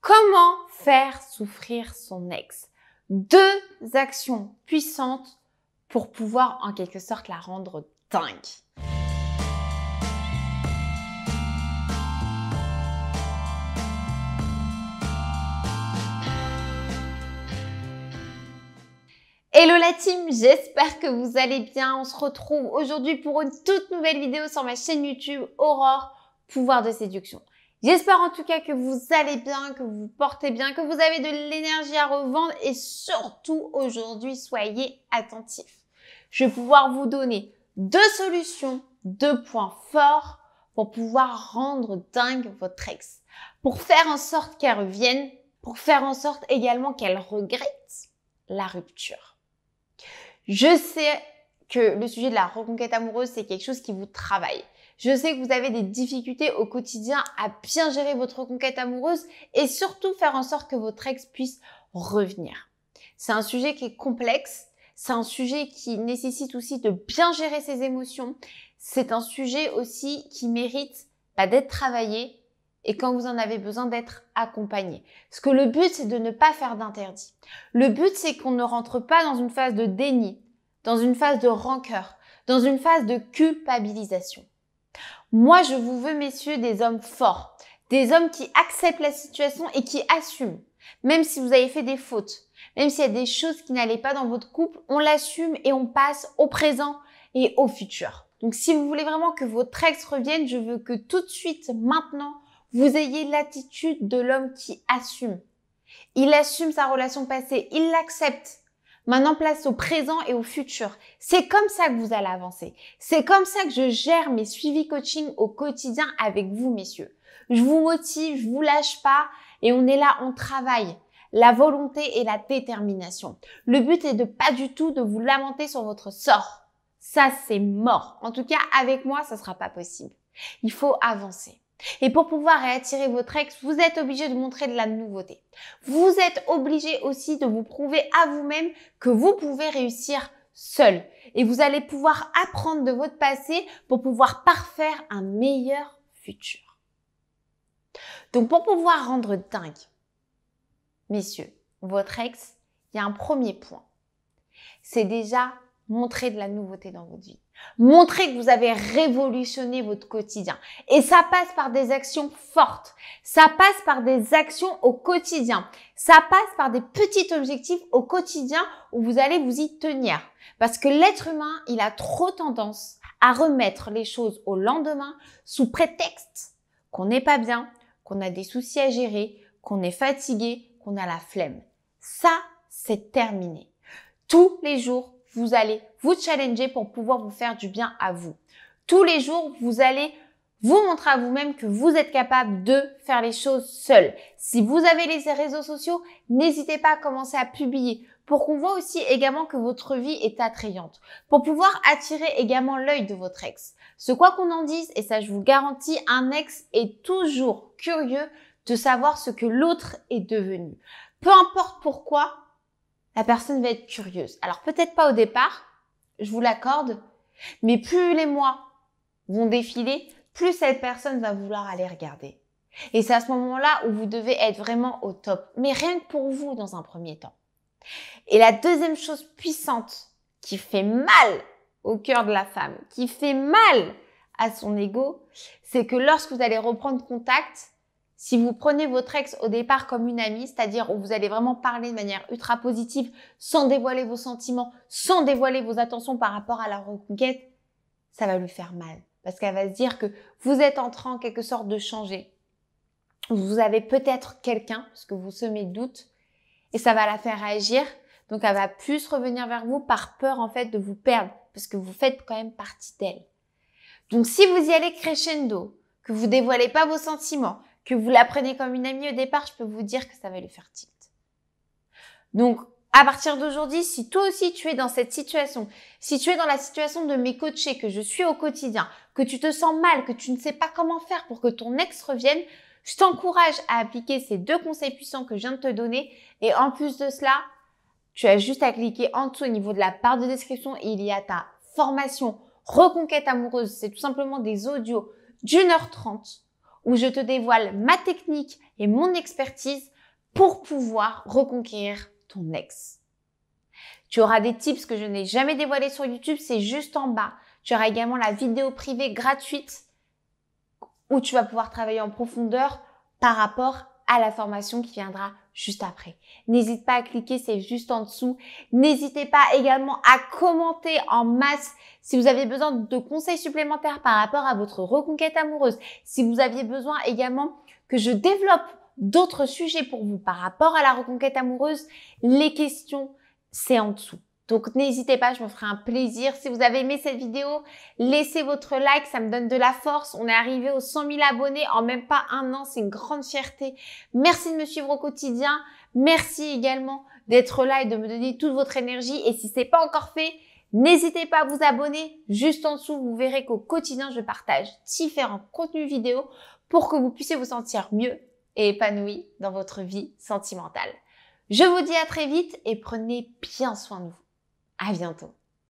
Comment faire souffrir son ex? 2 actions puissantes pour pouvoir en quelque sorte la rendre dingue. Hello la team, j'espère que vous allez bien. On se retrouve aujourd'hui pour une toute nouvelle vidéo sur ma chaîne YouTube Aurore Pouvoir de Séduction. J'espère en tout cas que vous allez bien, que vous vous portez bien, que vous avez de l'énergie à revendre et surtout aujourd'hui, soyez attentifs. Je vais pouvoir vous donner 2 solutions, 2 points forts pour pouvoir rendre dingue votre ex. Pour faire en sorte qu'elle revienne, pour faire en sorte également qu'elle regrette la rupture. Je sais que le sujet de la reconquête amoureuse, c'est quelque chose qui vous travaille. Je sais que vous avez des difficultés au quotidien à bien gérer votre reconquête amoureuse et surtout faire en sorte que votre ex puisse revenir. C'est un sujet qui est complexe, c'est un sujet qui nécessite aussi de bien gérer ses émotions. C'est un sujet aussi qui mérite d'être travaillé et quand vous en avez besoin d'être accompagné. Parce que le but, c'est de ne pas faire d'interdit. Le but, c'est qu'on ne rentre pas dans une phase de déni, dans une phase de rancœur, dans une phase de culpabilisation. Moi, je vous veux, messieurs, des hommes forts, des hommes qui acceptent la situation et qui assument. Même si vous avez fait des fautes, même s'il y a des choses qui n'allaient pas dans votre couple, on l'assume et on passe au présent et au futur. Donc, si vous voulez vraiment que votre ex revienne, je veux que tout de suite, maintenant, vous ayez l'attitude de l'homme qui assume. Il assume sa relation passée, il l'accepte. Maintenant, place au présent et au futur. C'est comme ça que vous allez avancer. C'est comme ça que je gère mes suivis coaching au quotidien avec vous, messieurs. Je vous motive, je vous lâche pas et on est là, on travaille. La volonté et la détermination. Le but est de pas du tout de vous lamenter sur votre sort. Ça, c'est mort. En tout cas, avec moi, ça sera pas possible. Il faut avancer. Et pour pouvoir réattirer votre ex, vous êtes obligé de montrer de la nouveauté. Vous êtes obligé aussi de vous prouver à vous-même que vous pouvez réussir seul. Et vous allez pouvoir apprendre de votre passé pour pouvoir parfaire un meilleur futur. Donc pour pouvoir rendre dingue, messieurs, votre ex, il y a un premier point. C'est déjà montrer de la nouveauté dans votre vie. Montrez que vous avez révolutionné votre quotidien. Et ça passe par des actions fortes. Ça passe par des actions au quotidien. Ça passe par des petits objectifs au quotidien où vous allez vous y tenir. Parce que l'être humain, il a trop tendance à remettre les choses au lendemain sous prétexte qu'on n'est pas bien, qu'on a des soucis à gérer, qu'on est fatigué, qu'on a la flemme. Ça, c'est terminé. Tous les jours, vous allez vous challenger pour pouvoir vous faire du bien à vous. Tous les jours, vous allez vous montrer à vous-même que vous êtes capable de faire les choses seul. Si vous avez les réseaux sociaux, n'hésitez pas à commencer à publier pour qu'on voit aussi également que votre vie est attrayante. Pour pouvoir attirer également l'œil de votre ex. Ce quoi qu'on en dise, et ça je vous le garantis, un ex est toujours curieux de savoir ce que l'autre est devenu. Peu importe pourquoi, la personne va être curieuse. Alors peut-être pas au départ, je vous l'accorde, mais plus les mois vont défiler, plus cette personne va vouloir aller regarder. Et c'est à ce moment-là où vous devez être vraiment au top, mais rien que pour vous dans un premier temps. Et la deuxième chose puissante qui fait mal au cœur de la femme, qui fait mal à son ego, c'est que lorsque vous allez reprendre contact, si vous prenez votre ex au départ comme une amie, c'est-à-dire où vous allez vraiment parler de manière ultra positive, sans dévoiler vos sentiments, sans dévoiler vos attentions par rapport à la reconquête, ça va lui faire mal. Parce qu'elle va se dire que vous êtes en train en quelque sorte de changer. Vous avez peut-être quelqu'un, parce que vous semez le doute, et ça va la faire réagir. Donc elle va plus revenir vers vous par peur en fait de vous perdre, parce que vous faites quand même partie d'elle. Donc si vous y allez crescendo, que vous dévoilez pas vos sentiments, que vous la prenez comme une amie au départ, je peux vous dire que ça va lui faire tilt. Donc, à partir d'aujourd'hui, si toi aussi tu es dans cette situation, si tu es dans la situation de mes coachés que je suis au quotidien, que tu te sens mal, que tu ne sais pas comment faire pour que ton ex revienne, je t'encourage à appliquer ces 2 conseils puissants que je viens de te donner. Et en plus de cela, tu as juste à cliquer en dessous au niveau de la barre de description et il y a ta formation Reconquête amoureuse. C'est tout simplement des audios d'1h30 où je te dévoile ma technique et mon expertise pour pouvoir reconquérir ton ex. Tu auras des tips que je n'ai jamais dévoilés sur YouTube, c'est juste en bas. Tu auras également la vidéo privée gratuite où tu vas pouvoir travailler en profondeur par rapport à la formation qui viendra juste après. N'hésite pas à cliquer, c'est juste en dessous. N'hésitez pas également à commenter en masse si vous aviez besoin de conseils supplémentaires par rapport à votre reconquête amoureuse. Si vous aviez besoin également que je développe d'autres sujets pour vous par rapport à la reconquête amoureuse, les questions, c'est en dessous. Donc, n'hésitez pas, je me ferai un plaisir. Si vous avez aimé cette vidéo, laissez votre like, ça me donne de la force. On est arrivé aux 100 000 abonnés en même pas un an, c'est une grande fierté. Merci de me suivre au quotidien. Merci également d'être là et de me donner toute votre énergie. Et si ce n'est pas encore fait, n'hésitez pas à vous abonner. Juste en dessous, vous verrez qu'au quotidien, je partage différents contenus vidéo pour que vous puissiez vous sentir mieux et épanoui dans votre vie sentimentale. Je vous dis à très vite et prenez bien soin de vous. À bientôt.